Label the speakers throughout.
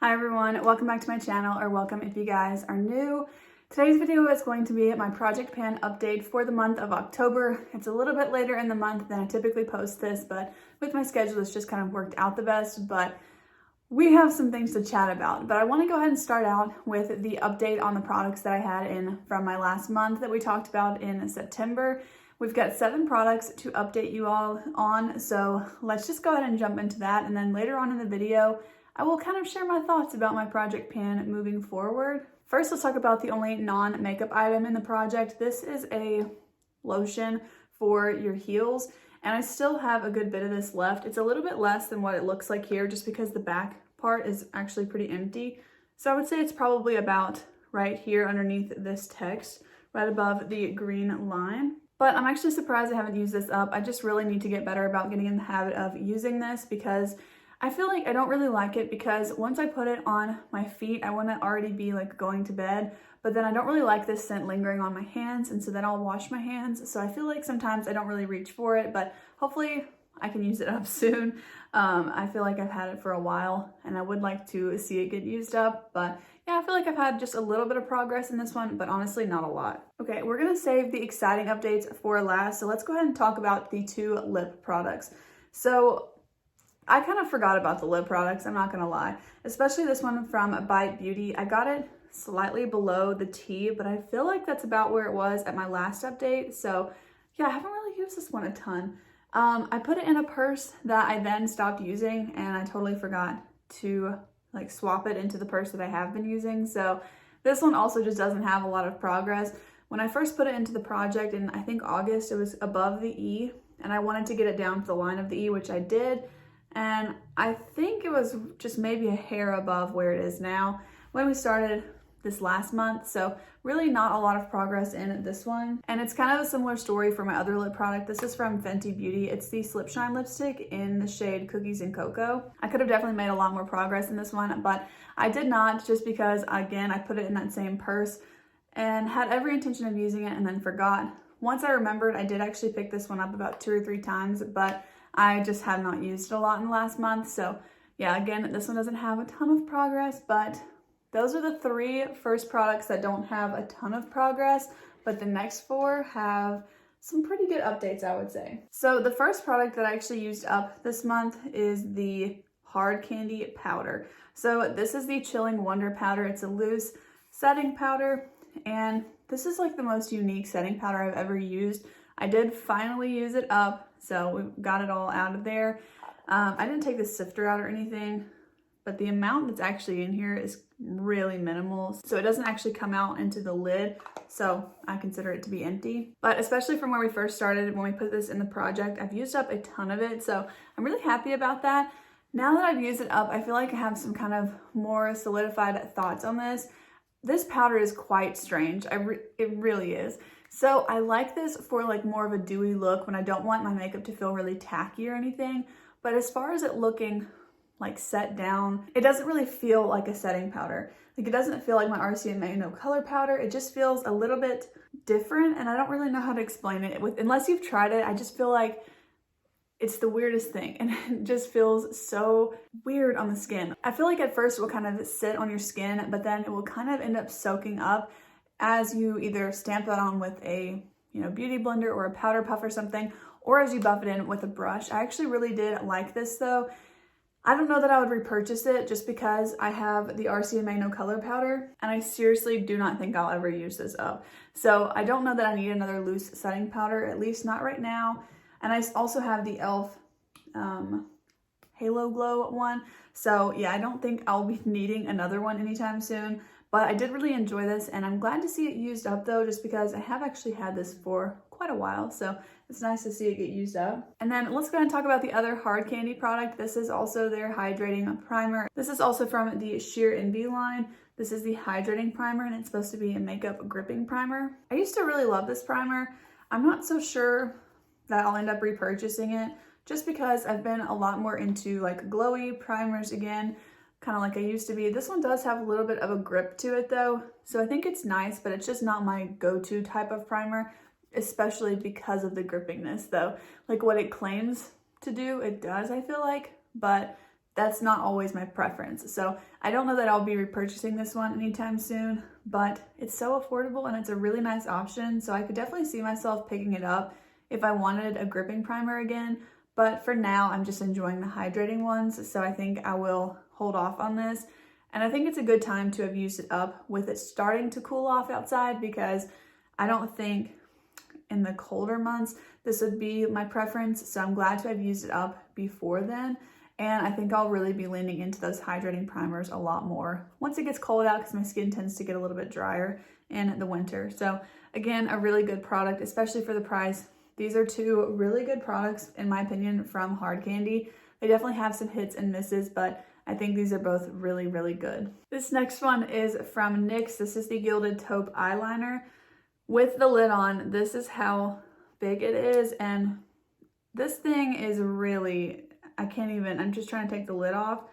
Speaker 1: Hi everyone, welcome back to my channel, or welcome if you guys are new. Today's video is going to be my project pan update for the month of October. It's a little bit later in the month than I typically post this, but with my schedule it's just kind of worked out the best, but we have some things to chat about. But I want to go ahead and start out with the update on the products that I had in from my last month that we talked about in September. We've got 7 products to update you all on, so let's just go ahead and jump into that, and then later on in the video I will kind of share my thoughts about my project pan moving forward. First, let's talk about the only non-makeup item in the project. This is a lotion for your heels, and I still have a good bit of this left. It's a little bit less than what it looks like here just because the back part is actually pretty empty. So I would say it's probably about right here underneath this text, right above the green line. But I'm actually surprised I haven't used this up. I just really need to get better about getting in the habit of using this because I feel like I don't really like it, because once I put it on my feet, I want to already be like going to bed, but then I don't really like this scent lingering on my hands, and so then I'll wash my hands. So I feel like sometimes I don't really reach for it, but hopefully I can use it up soon. I feel like I've had it for a while and I would like to see it get used up, but yeah, I feel like I've had just a little bit of progress in this one, but honestly not a lot. Okay, we're gonna save the exciting updates for last, so let's go ahead and talk about the 2 lip products. So I kind of forgot about the lip products, I'm not gonna lie, especially this one from Bite Beauty. I got it slightly below the T, but I feel like that's about where it was at my last update. So yeah, I haven't really used this one a ton. I put it in a purse that I then stopped using, and I totally forgot to like swap it into the purse that I have been using. So this one also just doesn't have a lot of progress. When I first put it into the project in, I think August, it was above the E, and I wanted to get it down to the line of the E, which I did. And I think it was just maybe a hair above where it is now when we started this last month. So really not a lot of progress in this one. And it's kind of a similar story for my other lip product. This is from Fenty Beauty. It's the Slip Shine lipstick in the shade Cookies and Cocoa. I could have definitely made a lot more progress in this one, but I did not, just because again, I put it in that same purse and had every intention of using it and then forgot. Once I remembered, I did actually pick this one up about 2 or 3 times, but I just have not used it a lot in the last month. So yeah, again, this one doesn't have a ton of progress, but those are the 3 first products that don't have a ton of progress, but the next 4 have some pretty good updates, I would say. So the first product that I actually used up this month is the Hard Candy Powder. So this is the Chilling Wonder Powder. It's a loose setting powder, and this is like the most unique setting powder I've ever used. I did finally use it up, so we got it all out of there. I didn't take the sifter out or anything, but the amount that's actually in here is really minimal, so it doesn't actually come out into the lid, so I consider it to be empty. But especially from where we first started, when we put this in the project, I've used up a ton of it, so I'm really happy about that. Now that I've used it up, I feel like I have some kind of more solidified thoughts on this. This powder is quite strange. It really is. So I like this for like more of a dewy look when I don't want my makeup to feel really tacky or anything. But as far as it looking like set down, it doesn't really feel like a setting powder. Like, it doesn't feel like my RCMA No Color powder. It just feels a little bit different, and I don't really know how to explain it. Unless you've tried it, I just feel like it's the weirdest thing, and it just feels so weird on the skin. I feel like at first it will kind of sit on your skin, but then it will kind of end up soaking up as you either stamp that on with a beauty blender or a powder puff or something, or as you buff it in with a brush. I actually really did like this though. I don't know that I would repurchase it just because I have the RCMA No Color powder, and I seriously do not think I'll ever use this up. So I don't know that I need another loose setting powder, at least not right now. And I also have the e.l.f. Halo Glow one. So yeah, I don't think I'll be needing another one anytime soon. But I did really enjoy this, and I'm glad to see it used up though, just because I have actually had this for quite a while. So it's nice to see it get used up. And then let's go ahead and talk about the other Hard Candy product. This is also their hydrating primer. This is also from the Sheer Envy line. This is the hydrating primer, and it's supposed to be a makeup gripping primer. I used to really love this primer. I'm not so sure that I'll end up repurchasing it, just because I've been a lot more into like glowy primers again, kind of like I used to be. This one does have a little bit of a grip to it though, so I think it's nice, but it's just not my go-to type of primer, especially because of the grippiness though. Like what it claims to do, it does, I feel like, but that's not always my preference. So I don't know that I'll be repurchasing this one anytime soon, but it's so affordable and it's a really nice option. So I could definitely see myself picking it up if I wanted a gripping primer again. But for now, I'm just enjoying the hydrating ones. So I think I will hold off on this. And I think it's a good time to have used it up with it starting to cool off outside, because I don't think in the colder months this would be my preference. So I'm glad to have used it up before then. And I think I'll really be leaning into those hydrating primers a lot more once it gets cold out, because my skin tends to get a little bit drier in the winter. So again, a really good product, especially for the price. These are two really good products, in my opinion, from Hard Candy. They definitely have some hits and misses, but I think these are both really, really good. This next one is from NYX. This is the Gilded Taupe Eyeliner. With the lid on, this is how big it is. And this thing is really, I can't even, I'm just trying to take the lid off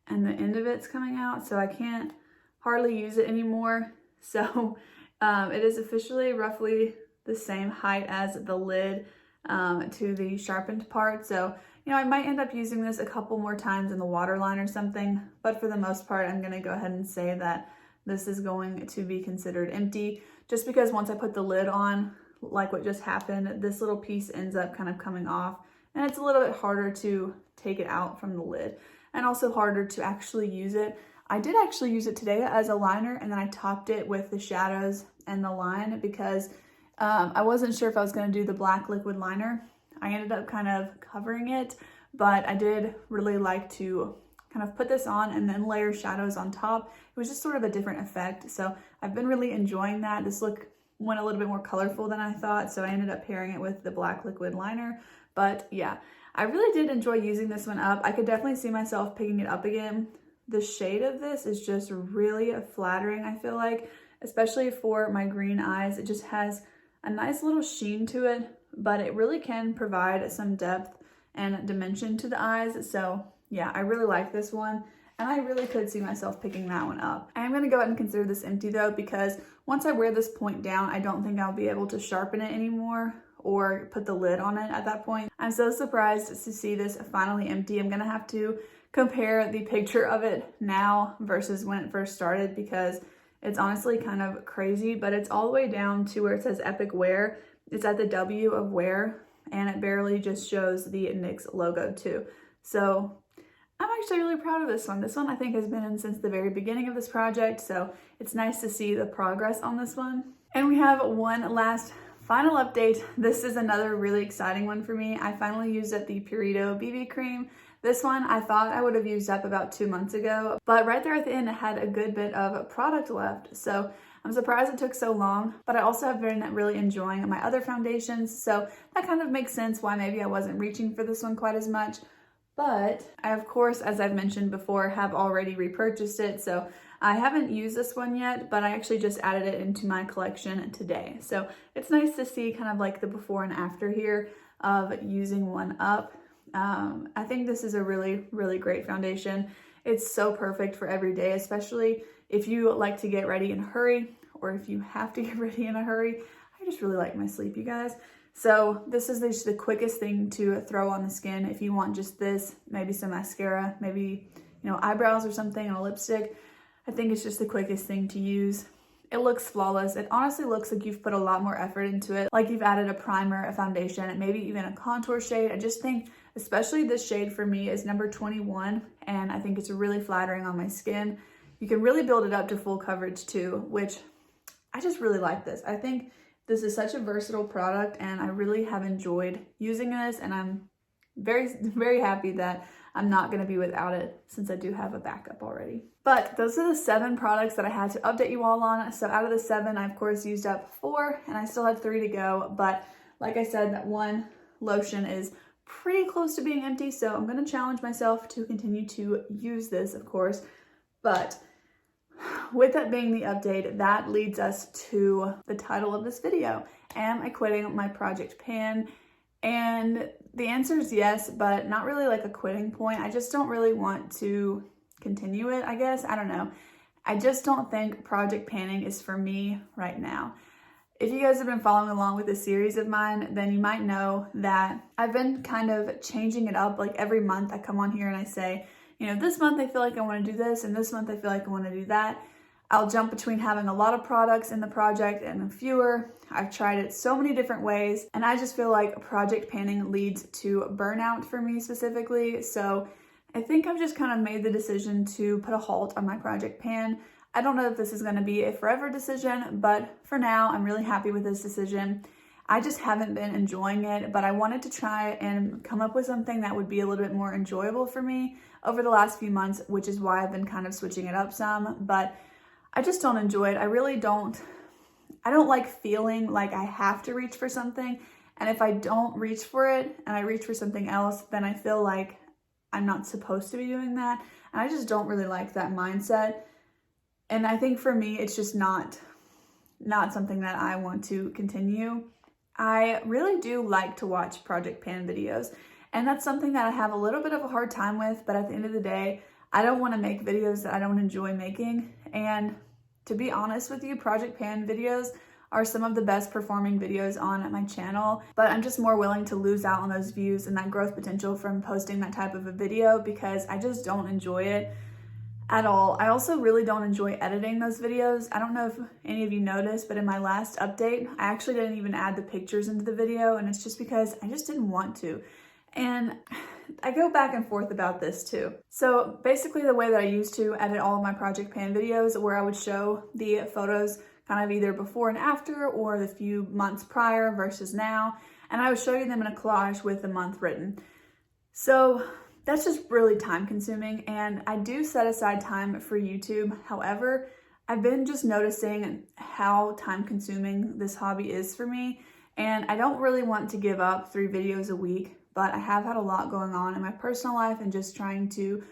Speaker 1: and the end of it's coming out, so I can't hardly use it anymore. So it is officially roughly the same height as the lid to the sharpened part. So, you know, I might end up using this a couple more times in the waterline or something, but for the most part, I'm gonna go ahead and say that this is going to be considered empty, just because once I put the lid on, like what just happened, this little piece ends up kind of coming off, and it's a little bit harder to take it out from the lid, and also harder to actually use it. I did actually use it today as a liner, and then I topped it with the shadows and the line because I wasn't sure if I was going to do the black liquid liner. I ended up kind of covering it, but I did really like to kind of put this on and then layer shadows on top. It was just sort of a different effect. So I've been really enjoying that. This look went a little bit more colorful than I thought, so I ended up pairing it with the black liquid liner. But yeah, I really did enjoy using this one up. I could definitely see myself picking it up again. The shade of this is just really flattering, I feel like, especially for my green eyes. It just has a nice little sheen to it, but it really can provide some depth and dimension to the eyes. So yeah, I really like this one, and I really could see myself picking that one up. I am going to go ahead and consider this empty though, because once I wear this point down, I don't think I'll be able to sharpen it anymore or put the lid on it at that point. I'm so surprised to see this finally empty. I'm going to have to compare the picture of it now versus when it first started, because it's honestly kind of crazy, but it's all the way down to where it says Epic Wear. It's at the W of wear, and it barely just shows the NYX logo too. So I'm actually really proud of this one. This one I think has been in since the very beginning of this project, so it's nice to see the progress on this one. And we have one last final update. This is another really exciting one for me. I finally used up the Purito BB cream. This one I thought I would have used up about 2 months ago, but right there at the end it had a good bit of product left. So I'm surprised it took so long, but I also have been really enjoying my other foundations. So that kind of makes sense why maybe I wasn't reaching for this one quite as much. But I, of course, as I've mentioned before, have already repurchased it. So I haven't used this one yet, but I actually just added it into my collection today. So it's nice to see kind of like the before and after here of using one up. I think this is a really, really great foundation. It's so perfect for every day, especially if you like to get ready in a hurry, or if you have to get ready in a hurry. I just really like my sleep, you guys. So this is just the quickest thing to throw on the skin. If you want just this, maybe some mascara, maybe, you know, eyebrows or something, and a lipstick, I think it's just the quickest thing to use. It looks flawless. It honestly looks like you've put a lot more effort into it. Like you've added a primer, a foundation, and maybe even a contour shade. I just think, especially this shade for me is number 21, and I think it's really flattering on my skin. You can really build it up to full coverage too, which I just really like this. I think this is such a versatile product, and I really have enjoyed using this, and I'm very, very happy that I'm not going to be without it, since I do have a backup already. But those are the 7 products that I had to update you all on. So out of the 7, I of course used up 4, and I still had 3 to go. But like I said, that one lotion is pretty close to being empty, so I'm going to challenge myself to continue to use this, of course. But with that being the update, that leads us to the title of this video. Am I quitting my Project Pan? And the answer is yes, but not really like a quitting point. I just don't really want to continue it, I guess. I don't know. I just don't think project panning is for me right now. If you guys have been following along with this series of mine, then you might know that I've been kind of changing it up. Like every month I come on here and I say, you know, this month I feel like I want to do this, and this month I feel like I want to do that. I'll jump between having a lot of products in the project and fewer. I've tried it so many different ways, and I just feel like project panning leads to burnout for me specifically. So I think I've just kind of made the decision to put a halt on my project pan. I don't know if this is going to be a forever decision, but for now, I'm really happy with this decision. I just haven't been enjoying it, but I wanted to try and come up with something that would be a little bit more enjoyable for me over the last few months, which is why I've been kind of switching it up some, but I just don't enjoy it. I don't like feeling like I have to reach for something, and if I don't reach for it and I reach for something else, then I feel like I'm not supposed to be doing that, and I just don't really like that mindset. And I think for me, it's just not something that I want to continue. I really do like to watch project pan videos, and that's something that I have a little bit of a hard time with, but at the end of the day, I don't want to make videos that I don't enjoy making. And to be honest with you, project pan videos are some of the best performing videos on my channel, but I'm just more willing to lose out on those views and that growth potential from posting that type of a video because I just don't enjoy it at all. I also really don't enjoy editing those videos. I don't know if any of you noticed, but in my last update, I actually didn't even add the pictures into the video, and it's just because I just didn't want to. And I go back and forth about this too. So basically the way that I used to edit all of my project pan videos, where I would show the photos kind of either before and after or the few months prior versus now, and I would show you them in a collage with the month written. So that's just really time consuming, and I do set aside time for YouTube. However, I've been just noticing how time consuming this hobby is for me, and I don't really want to give up 3 videos a week, but I have had a lot going on in my personal life, and just trying to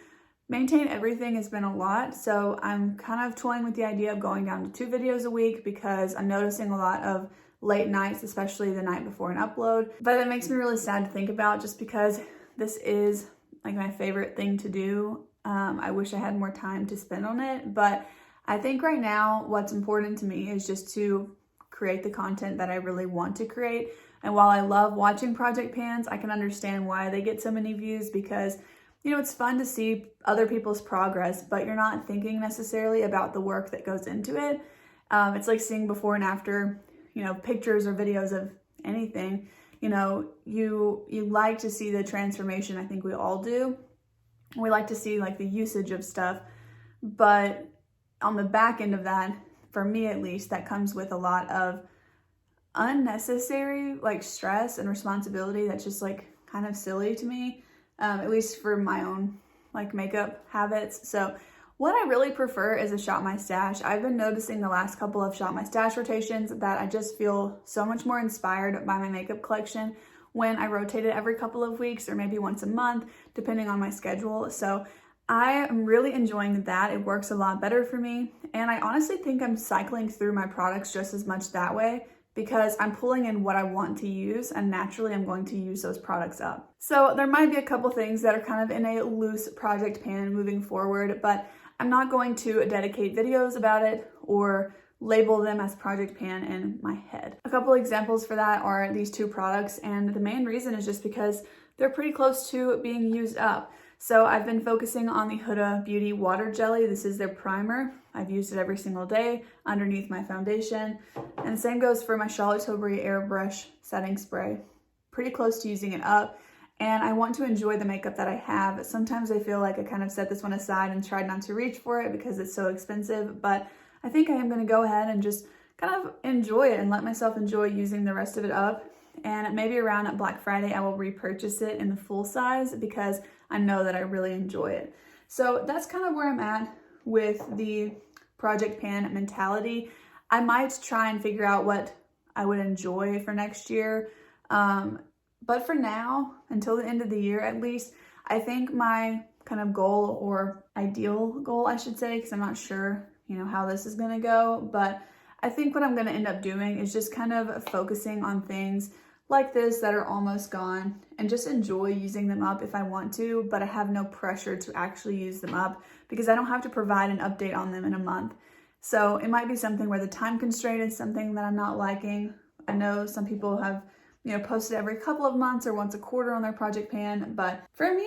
Speaker 1: maintain everything has been a lot. So I'm kind of toying with the idea of going down to 2 videos a week because I'm noticing a lot of late nights, especially the night before an upload. But it makes me really sad to think about, just because this is like my favorite thing to do. I wish I had more time to spend on it, but I think right now what's important to me is just to create the content that I really want to create. And while I love watching project pans, I can understand why they get so many views, because you know, it's fun to see other people's progress, but you're not thinking necessarily about the work that goes into it. It's like seeing before and after, you know, pictures or videos of anything. You know, you like to see the transformation. I think we all do. We like to see like the usage of stuff, but on the back end of that, for me at least, that comes with a lot of unnecessary like stress and responsibility that's just like kind of silly to me, at least for my own like makeup habits. So what I really prefer is a Shop My Stash. I've been noticing the last couple of Shop My Stash rotations that I just feel so much more inspired by my makeup collection when I rotate it every couple of weeks or maybe once a month, depending on my schedule. So I am really enjoying that. It works a lot better for me. And I honestly think I'm cycling through my products just as much that way, because I'm pulling in what I want to use, and naturally I'm going to use those products up. So there might be a couple things that are kind of in a loose project pan moving forward, but I'm not going to dedicate videos about it or label them as project pan in my head. A couple examples for that are these 2 products, and the main reason is just because they're pretty close to being used up. So I've been focusing on the Huda Beauty Water Jelly. This is their primer. I've used it every single day underneath my foundation. And the same goes for my Charlotte Tilbury Airbrush Setting Spray. Pretty close to using it up. And I want to enjoy the makeup that I have. Sometimes I feel like I kind of set this one aside and tried not to reach for it because it's so expensive, but I think I am going to go ahead and just kind of enjoy it and let myself enjoy using the rest of it up. And maybe around Black Friday, I will repurchase it in the full size because I know that I really enjoy it. So that's kind of where I'm at with the project pan mentality. I might try and figure out what I would enjoy for next year. But for now, until the end of the year at least, I think my kind of goal, or ideal goal I should say, because I'm not sure, you know, how this is going to go, but I think what I'm going to end up doing is just kind of focusing on things like this that are almost gone and just enjoy using them up if I want to, but I have no pressure to actually use them up because I don't have to provide an update on them in a month. So it might be something where the time constraint is something that I'm not liking. I know some people have post it every couple of months or once a quarter on their project pan. But for me,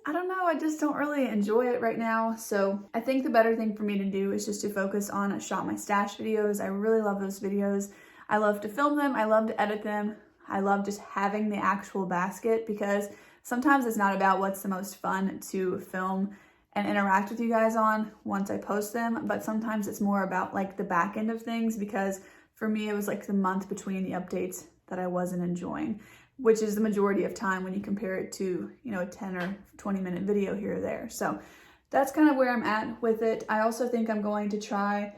Speaker 1: I don't know, I just don't really enjoy it right now. So I think the better thing for me to do is just to focus on Shop My Stash videos. I really love those videos. I love to film them. I love to edit them. I love just having the actual basket, because sometimes it's not about what's the most fun to film and interact with you guys on once I post them, but sometimes it's more about like the back end of things, because for me, it was like the month between the updates that I wasn't enjoying, which is the majority of time when you compare it to, a 10 or 20 minute video here or there. So that's kind of where I'm at with it. I also think I'm going to try,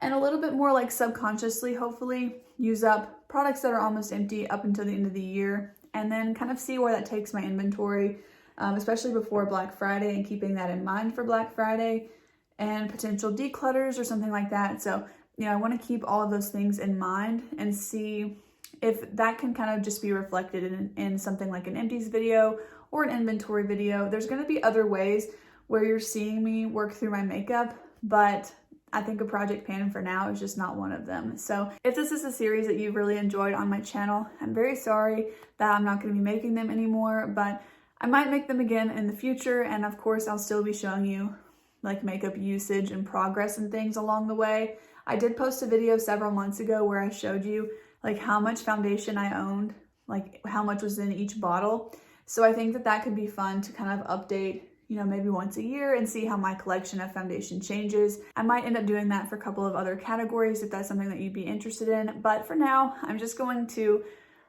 Speaker 1: and a little bit more like subconsciously, hopefully, use up products that are almost empty up until the end of the year, and then kind of see where that takes my inventory, especially before Black Friday, and keeping that in mind for Black Friday and potential declutters or something like that. So, I want to keep all of those things in mind and see if that can kind of just be reflected in something like an empties video or an inventory video. There's going to be other ways where you're seeing me work through my makeup, but I think a project pan for now is just not one of them. So if this is a series that you've really enjoyed on my channel, I'm very sorry that I'm not going to be making them anymore, but I might make them again in the future. And of course, I'll still be showing you like makeup usage and progress and things along the way. I did post a video several months ago where I showed you like how much foundation I owned, like how much was in each bottle. So I think that that could be fun to kind of update, maybe once a year, and see how my collection of foundation changes. I might end up doing that for a couple of other categories if that's something that you'd be interested in. But for now, I'm just going to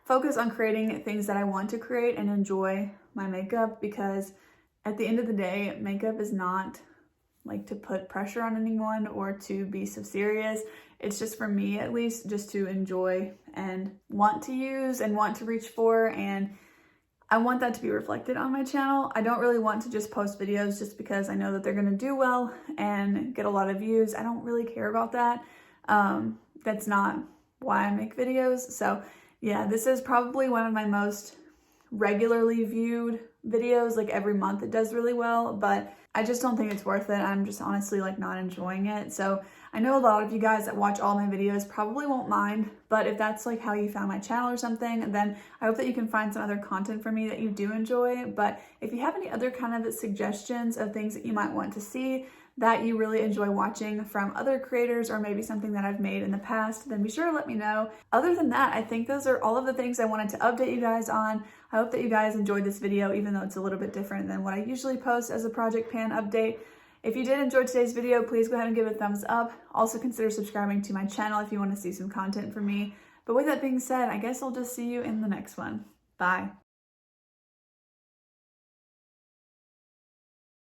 Speaker 1: focus on creating things that I want to create and enjoy my makeup, because at the end of the day, makeup is not like to put pressure on anyone or to be so serious. It's just, for me at least, just to enjoy and want to use and want to reach for, and I want that to be reflected on my channel. I don't really want to just post videos just because I know that they're going to do well and get a lot of views. I don't really care about that. That's not why I make videos. So yeah, this is probably one of my most regularly viewed videos. Like every month it does really well, but I just don't think it's worth it. I'm just honestly like not enjoying it. So I know a lot of you guys that watch all my videos probably won't mind, but if that's like how you found my channel or something, then I hope that you can find some other content for me that you do enjoy. But if you have any other kind of suggestions of things that you might want to see that you really enjoy watching from other creators, or maybe something that I've made in the past, then be sure to let me know. Other than that, I think those are all of the things I wanted to update you guys on. I hope that you guys enjoyed this video, even though it's a little bit different than what I usually post as a project pan update. If you did enjoy today's video, please go ahead and give it a thumbs up. Also consider subscribing to my channel if you want to see some content from me. But with that being said, I guess I'll just see you in the next one. Bye.